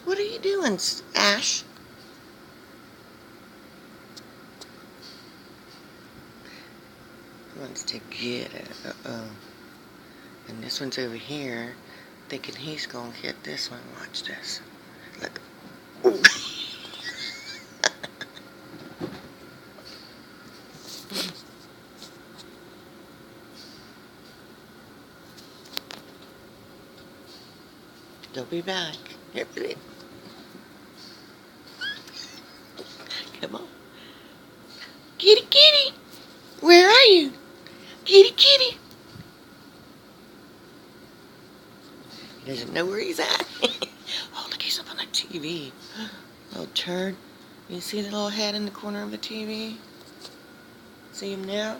What are you doing, Ash? He wants to get it. Uh-oh. And this one's over here, thinking he's gonna hit this one. Watch this. Look. Ooh. They'll be back. Here, come on. Kitty, kitty. Where are you? Kitty, kitty. He doesn't know where he's at. Oh, look, he's up on the TV. Little turd. You see the little head in the corner of the TV? See him now?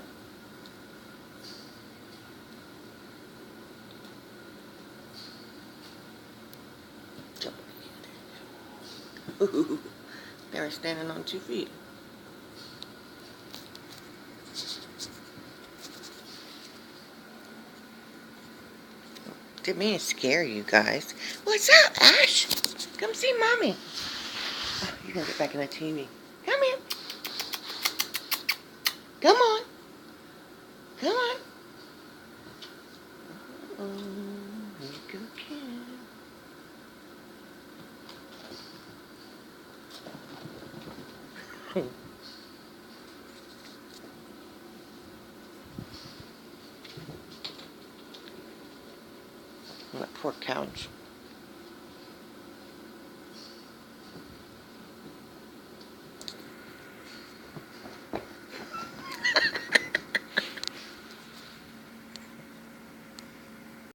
Jump. Ooh, they were standing on 2 feet. Didn't mean to scare you guys. What's up, Ash? Come see Mommy. Oh, you're gonna get back in the TV. Come here. Come on. Come on. Oh, you good kid. That poor couch.